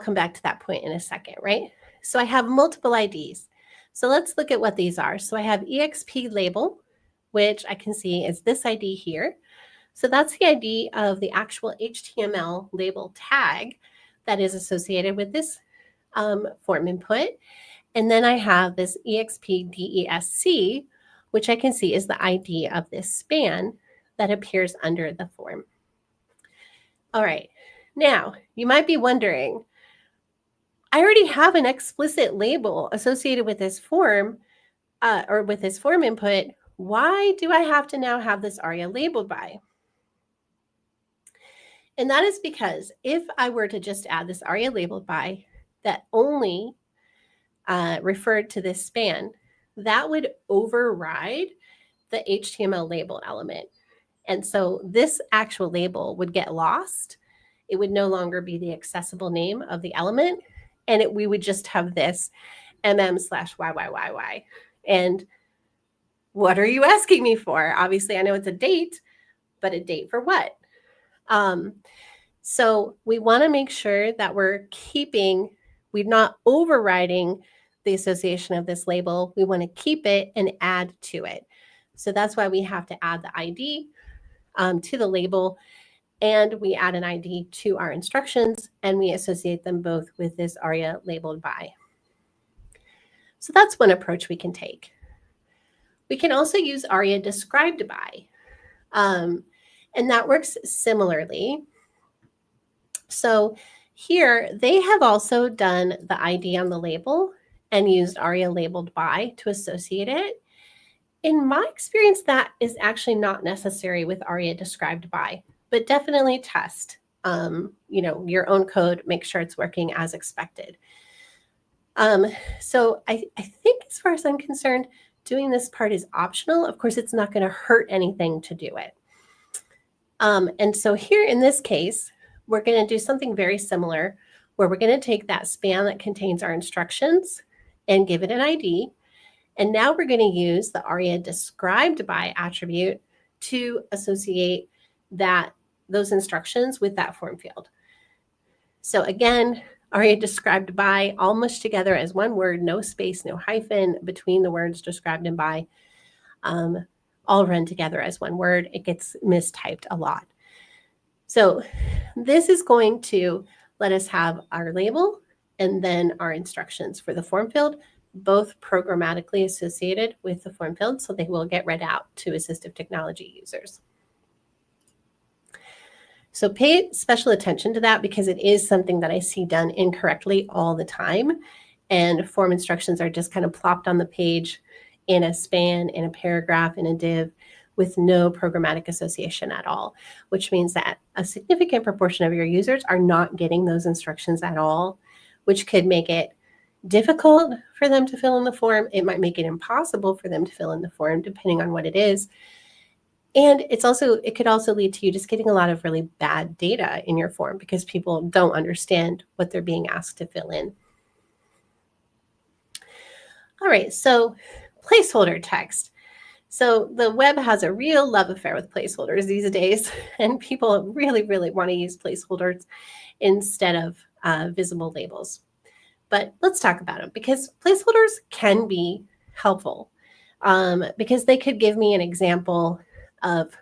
come back to that point in a second, right? So I have multiple IDs. So let's look at what these are. So I have EXP label, which I can see is this ID here. So that's the ID of the actual HTML label tag that is associated with this form input. And then I have this EXPDESC, which I can see is the ID of this span that appears under the form. All right, now you might be wondering, I already have an explicit label associated with this form or with this form input. Why do I have to now have this ARIA labeled by? And that is because if I were to just add this ARIA labeled by that only referred to this span, that would override the HTML label element. And so this actual label would get lost. It would no longer be the accessible name of the element. And we would just have this mm/YYYY. And what are you asking me for? Obviously, I know it's a date, but a date for what? So we want to make sure that we're not overriding the association of this label. We want to keep it and add to it. So that's why we have to add the ID to the label, and we add an ID to our instructions, and we associate them both with this ARIA labeled by. So that's one approach we can take. We can also use ARIA described by, and that works similarly. So here they have also done the ID on the label and used ARIA labeled by to associate it. In my experience, that is actually not necessary with ARIA described by, but definitely test your own code, make sure it's working as expected. So I think as far as I'm concerned, doing this part is optional. Of course, it's not going to hurt anything to do it. And so here in this case, we're going to do something very similar where we're going to take that span that contains our instructions and give it an ID. And now we're going to use the ARIA described by attribute to associate those instructions with that form field. So again, ARIA described by all mushed together as one word, no space, no hyphen between the words described and by, all run together as one word. It gets mistyped a lot. So this is going to let us have our label and then our instructions for the form field, both programmatically associated with the form field, so they will get read out to assistive technology users. So pay special attention to that because it is something that I see done incorrectly all the time. And form instructions are just kind of plopped on the page in a span, in a paragraph, in a div, with no programmatic association at all, which means that a significant proportion of your users are not getting those instructions at all, which could make it difficult for them to fill in the form. It might make it impossible for them to fill in the form, depending on what it is. And it could also lead to you just getting a lot of really bad data in your form because people don't understand what they're being asked to fill in. All right, so placeholder text. So the web has a real love affair with placeholders these days, and people really, really want to use placeholders instead of visible labels. But let's talk about them because placeholders can be helpful because they could give me an example of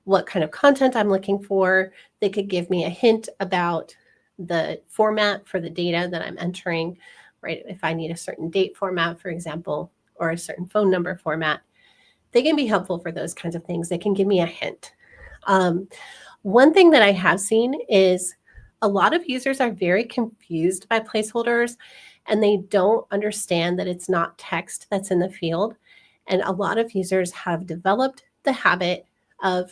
what kind of content I'm looking for. They could give me a hint about the format for the data that I'm entering, right? If I need a certain date format, for example, or a certain phone number format, they can be helpful for those kinds of things. They can give me a hint. One thing that I have seen is a lot of users are very confused by placeholders and they don't understand that it's not text that's in the field. And a lot of users have developed the habit of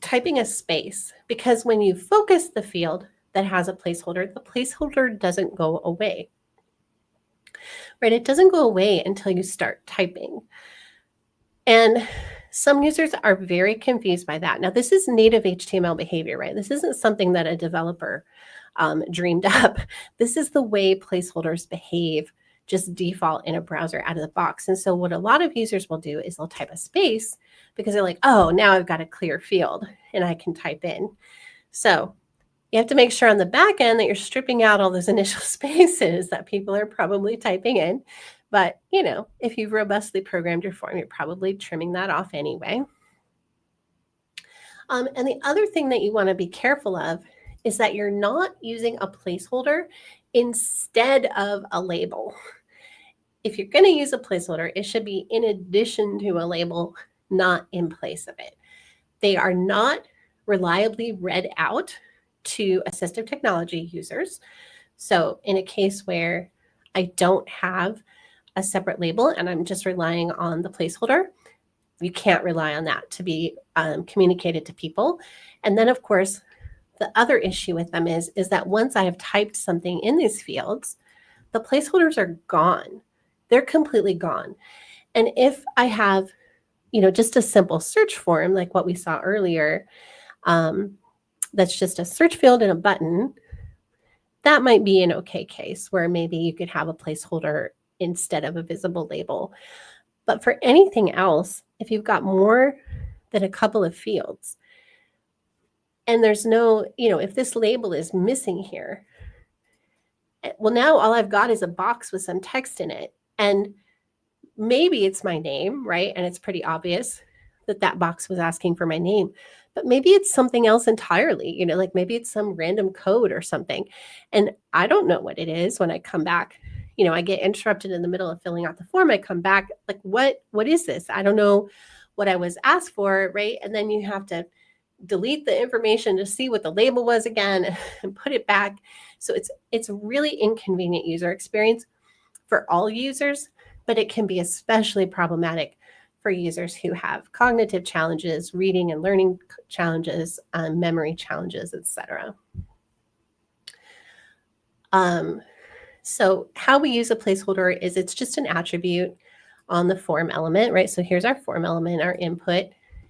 typing a space because when you focus the field that has a placeholder, the placeholder doesn't go away. Right? It doesn't go away until you start typing. And some users are very confused by that. Now, this is native HTML behavior, right? This isn't something that a developer dreamed up. This is the way placeholders behave, just default in a browser out of the box. And so what a lot of users will do is they'll type a space because they're like, oh, now I've got a clear field and I can type in. So you have to make sure on the back end that you're stripping out all those initial spaces that people are probably typing in. But, if you've robustly programmed your form, you're probably trimming that off anyway. And the other thing that you want to be careful of is that you're not using a placeholder instead of a label. If you're going to use a placeholder, it should be in addition to a label, not in place of it. They are not reliably read out to assistive technology users. So in a case where I don't have a separate label and I'm just relying on the placeholder, you can't rely on that to be communicated to people. And then, of course, the other issue with them is that once I have typed something in these fields, the placeholders are gone. They're completely gone. And if I have, just a simple search form like what we saw earlier, that's just a search field and a button, that might be an okay case where maybe you could have a placeholder instead of a visible label. But for anything else, if you've got more than a couple of fields, and there's no, if this label is missing here, well, now all I've got is a box with some text in it. And maybe it's my name, right? And it's pretty obvious that that box was asking for my name. But maybe it's something else entirely, like maybe it's some random code or something. And I don't know what it is when I come back. I get interrupted in the middle of filling out the form. I come back like, what is this? I don't know what I was asked for, right? And then you have to delete the information to see what the label was again and put it back. So it's a really inconvenient user experience for all users, but it can be especially problematic for users who have cognitive challenges, reading and learning challenges, memory challenges, etc. So how we use a placeholder is it's just an attribute on the form element, right? So here's our form element, our input,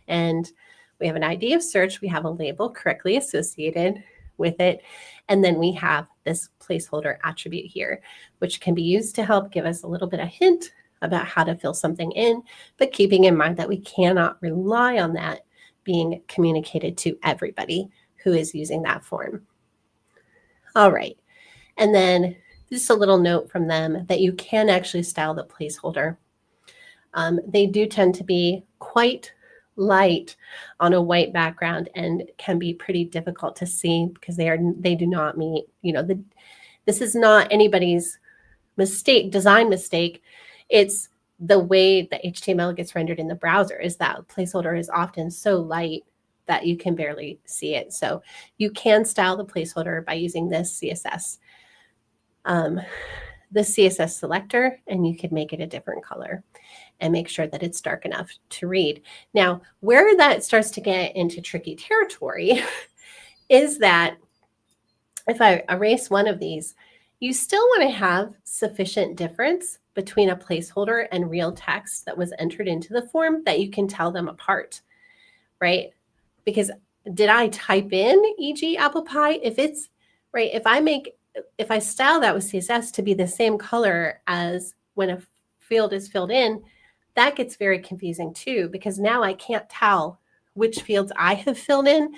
and we have an ID of search. We have a label correctly associated with it. And then we have this placeholder attribute here, which can be used to help give us a little bit of hint about how to fill something in, but keeping in mind that we cannot rely on that being communicated to everybody who is using that form. All right. And then just a little note from them that you can actually style the placeholder. They do tend to be quite light on a white background and can be pretty difficult to see because they do not meet, this is not anybody's design mistake. It's the way that HTML gets rendered in the browser is that placeholder is often so light that you can barely see it. So you can style the placeholder by using this CSS, selector, and you could make it a different color and make sure that it's dark enough to read. Now, where that starts to get into tricky territory is that if I erase one of these, you still want to have sufficient difference between a placeholder and real text that was entered into the form that you can tell them apart, right? Because did I type in, e.g. apple pie? If it's, right, if I style that with CSS to be the same color as when a field is filled in, that gets very confusing too, because now I can't tell which fields I have filled in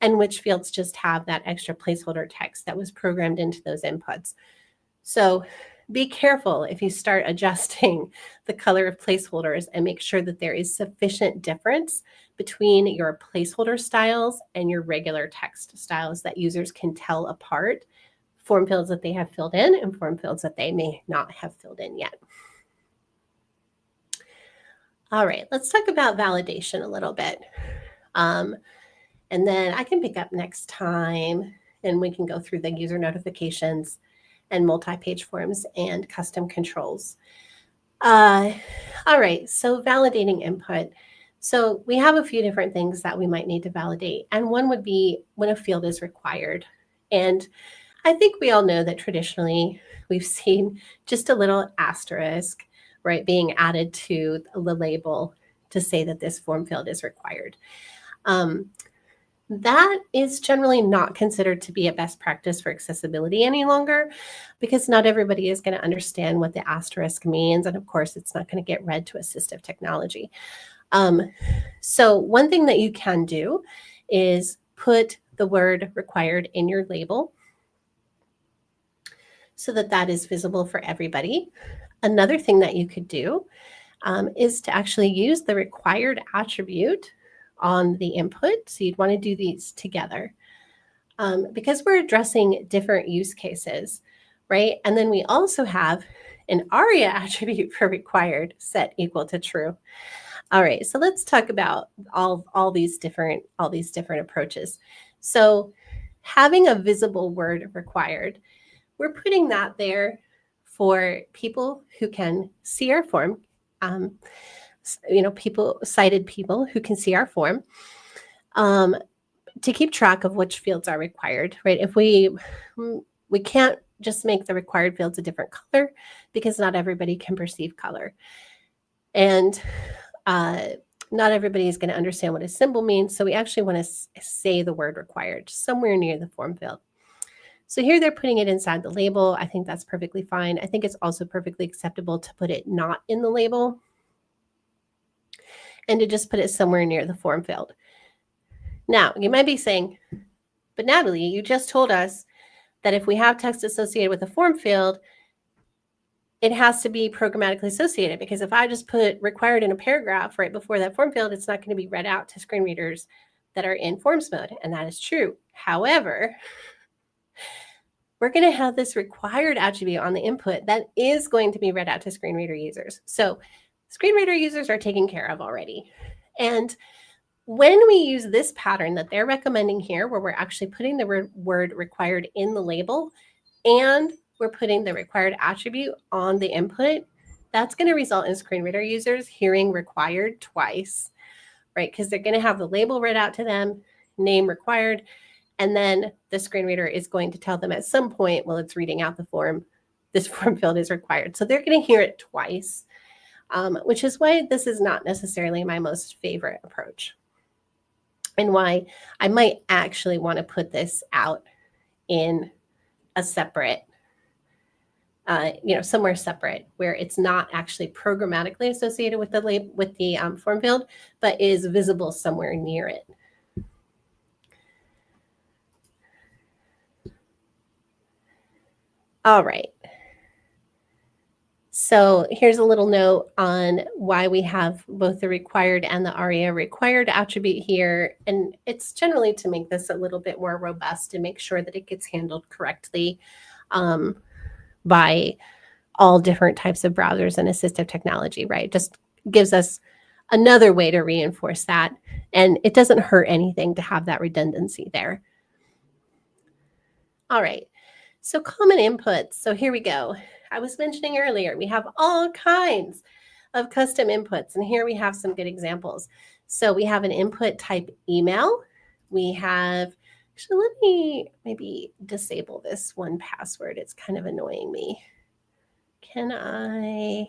and which fields just have that extra placeholder text that was programmed into those inputs. So be careful if you start adjusting the color of placeholders and make sure that there is sufficient difference between your placeholder styles and your regular text styles that users can tell apart form fields that they have filled in and form fields that they may not have filled in yet. All right, let's talk about validation a little bit. And then I can pick up next time and we can go through the user notifications and multi-page forms and custom controls. All right, so validating input. So we have a few different things that we might need to validate. And one would be when a field is required. And I think we all know that traditionally we've seen just a little asterisk, right, being added to the label to say that this form field is required. That is generally not considered to be a best practice for accessibility any longer, because not everybody is going to understand what the asterisk means. And of course, it's not going to get read to assistive technology. So one thing that you can do is put the word required in your label so that that is visible for everybody. Another thing that you could do is to actually use the required attribute on the input. So you'd want to do these together because we're addressing different use cases, right? And then we also have an ARIA attribute for required set equal to true. All right, so let's talk about all these different approaches. So having a visible word required, we're putting that there for people who can see our form, sighted people who can see our form, to keep track of which fields are required, right? If we can't just make the required fields a different color because not everybody can perceive color. And not everybody is going to understand what a symbol means. So we actually want to say the word required somewhere near the form field. So here they're putting it inside the label. I think that's perfectly fine. I think it's also perfectly acceptable to put it not in the label and to just put it somewhere near the form field. Now, you might be saying, but Natalie, you just told us that if we have text associated with a form field, it has to be programmatically associated, because if I just put required in a paragraph right before that form field, it's not going to be read out to screen readers that are in forms mode, and that is true. However, we're going to have this required attribute on the input that is going to be read out to screen reader users. So screen reader users are taken care of already. And when we use this pattern that they're recommending here, where we're actually putting the word required in the label and we're putting the required attribute on the input, that's going to result in screen reader users hearing required twice, right? Because they're going to have the label read out to them, name required, and then the screen reader is going to tell them at some point, while it's reading out the form, this form field is required. So they're going to hear it twice, which is why this is not necessarily my most favorite approach, and why I might actually want to put this out in a separate, somewhere separate, where it's not actually programmatically associated with the form field, but is visible somewhere near it. All right. So here's a little note on why we have both the required and the ARIA required attribute here. And it's generally to make this a little bit more robust and make sure that it gets handled correctly by all different types of browsers and assistive technology, right? Just gives us another way to reinforce that. And it doesn't hurt anything to have that redundancy there. All right. So common inputs. So here we go. I was mentioning earlier, we have all kinds of custom inputs, and here we have some good examples. So we have an input type email. We have, actually, let me maybe disable this one password. It's kind of annoying me. Can I,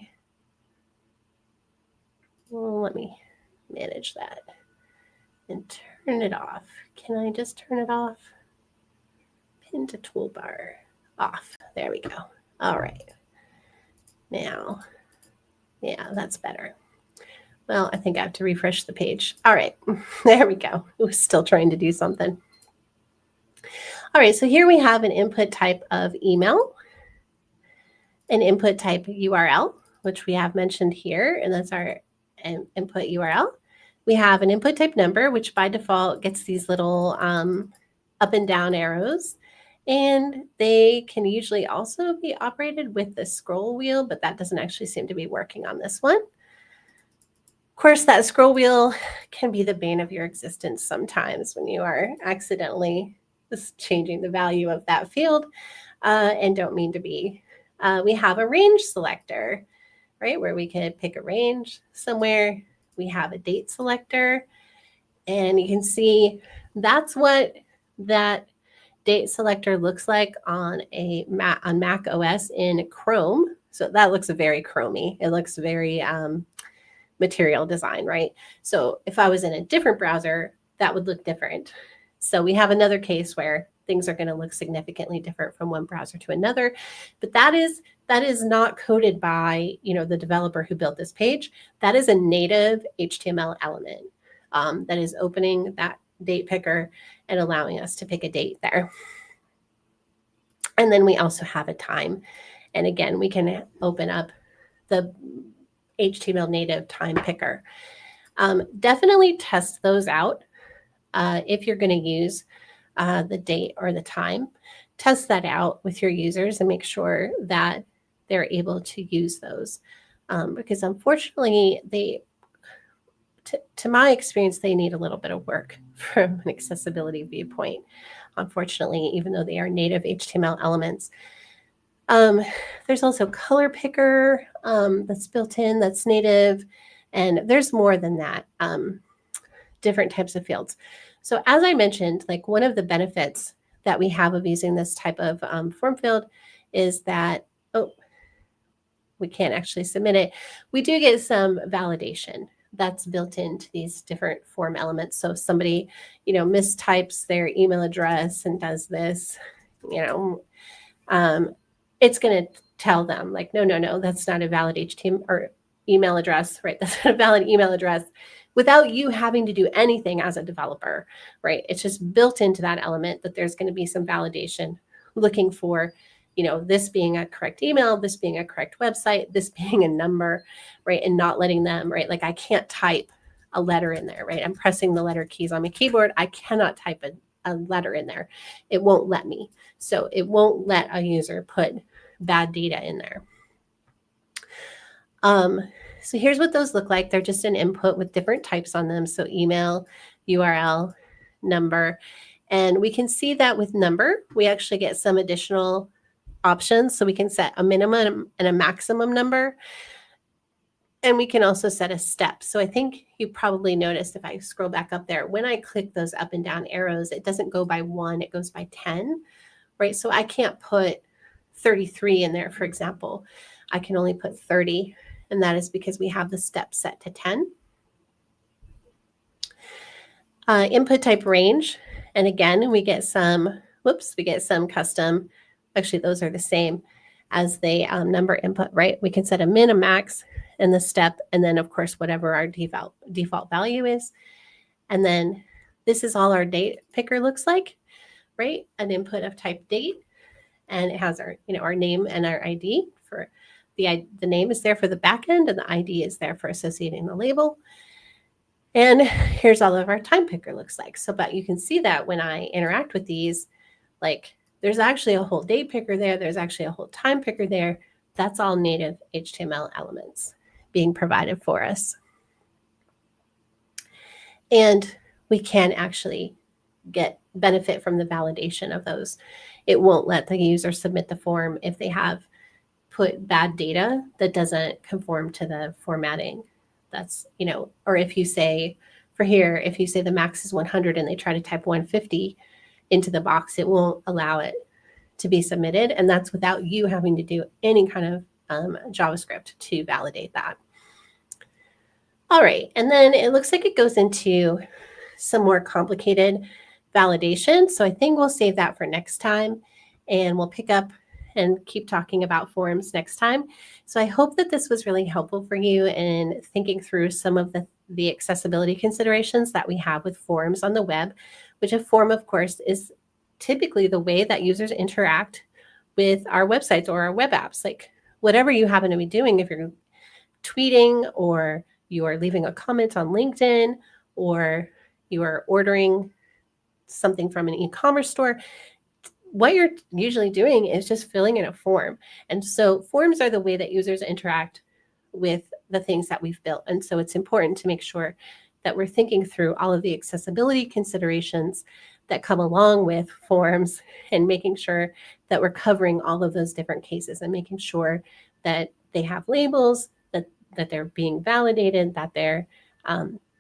well, let me manage that and turn it off. Can I just turn it off? Pin to toolbar, off. There we go. All right. Now, yeah, that's better. Well, I think I have to refresh the page. All right, there we go. It was still trying to do something. All right, so here we have an input type of email, an input type URL, which we have mentioned here, and that's our input URL. We have an input type number, which by default gets these little up and down arrows. And they can usually also be operated with the scroll wheel, but that doesn't actually seem to be working on this one. Of course, that scroll wheel can be the bane of your existence sometimes when you are accidentally just changing the value of that field and don't mean to be. We have a range selector, right, where we could pick a range somewhere. We have a date selector, and you can see that's what that date selector looks like on Mac OS in Chrome. So that looks very Chromey. It looks very material design, right? So if I was in a different browser, that would look different. So we have another case where things are going to look significantly different from one browser to another. But that is not coded by the developer who built this page. That is a native HTML element that is opening that date picker and allowing us to pick a date there. And then we also have a time. And again, we can open up the HTML native time picker. Definitely test those out if you're going to use the date or the time. Test that out with your users and make sure that they're able to use those. Because unfortunately, to my experience, they need a little bit of work from an accessibility viewpoint. Unfortunately, even though they are native HTML elements. There's also color picker that's built in, that's native, and there's more than that, different types of fields. So as I mentioned, like one of the benefits that we have of using this type of form field is that, oh, we can't actually submit it. We do get some validation that's built into these different form elements. So if somebody, mistypes their email address and does this, it's going to tell them like, no, that's not a valid HTML or email address, right? That's not a valid email address without you having to do anything as a developer, right? It's just built into that element that there's going to be some validation looking for, this being a correct email, this being a correct website, this being a number, right? And not letting them, right? Like I can't type a letter in there, right? I'm pressing the letter keys on my keyboard. I cannot type a letter in there. It won't let me. So it won't let a user put bad data in there. So here's what those look like. They're just an input with different types on them. So email, URL, number. And we can see that with number, we actually get some additional options. So we can set a minimum and a maximum number. And we can also set a step. So I think you probably noticed if I scroll back up there, when I click those up and down arrows, it doesn't go by 1, it goes by 10, right? So I can't put 33 in there, for example. I can only put 30, and that is because we have the step set to 10. Input type range, and again, we get some custom, actually those are the same as the number input, right? We can set a min, a max, and the step, and then of course, whatever our default value is. And then this is all our date picker looks like, right? An input of type date, and it has our, our name and our ID for the name is there for the backend, and the ID is there for associating the label. And here's all of our time picker looks like. So, but you can see that when I interact with these, like there's actually a whole date picker there. There's actually a whole time picker there. That's all native HTML elements being provided for us. And we can actually get benefit from the validation of those. It won't let the user submit the form if they have put bad data that doesn't conform to the formatting. That's, or if you say for here, if you say the max is 100 and they try to type 150 into the box, it won't allow it to be submitted. And that's without you having to do any kind of JavaScript to validate that. All right, and then it looks like it goes into some more complicated validation. So I think we'll save that for next time, and we'll pick up and keep talking about forms next time. So I hope that this was really helpful for you in thinking through some of the accessibility considerations that we have with forms on the web, which a form, of course, is typically the way that users interact with our websites or our web apps. Like whatever you happen to be doing, if you're tweeting or you are leaving a comment on LinkedIn or you are ordering something from an e-commerce store, what you're usually doing is just filling in a form. And so forms are the way that users interact with the things that we've built. And so it's important to make sure that we're thinking through all of the accessibility considerations that come along with forms and making sure that we're covering all of those different cases and making sure that they have labels, that they're being validated, that they're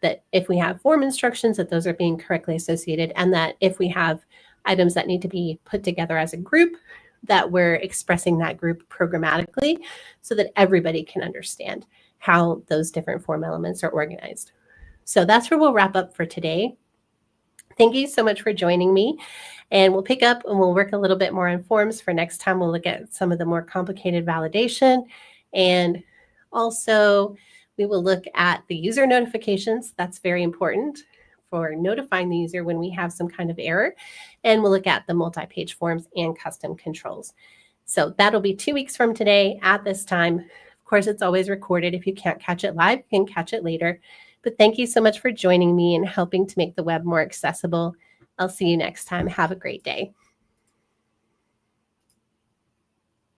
that if we have form instructions, that those are being correctly associated, and that if we have items that need to be put together as a group, that we're expressing that group programmatically so that everybody can understand how those different form elements are organized. So that's where we'll wrap up for today. Thank you so much for joining me, and we'll pick up and we'll work a little bit more on forms for next time. We'll look at some of the more complicated validation, and also we will look at the user notifications. That's very important for notifying the user when we have some kind of error. And we'll look at the multi-page forms and custom controls. So that'll be 2 weeks from today at this time. Of course, it's always recorded. If you can't catch it live, you can catch it later. But thank you so much for joining me and helping to make the web more accessible. I'll see you next time. Have a great day.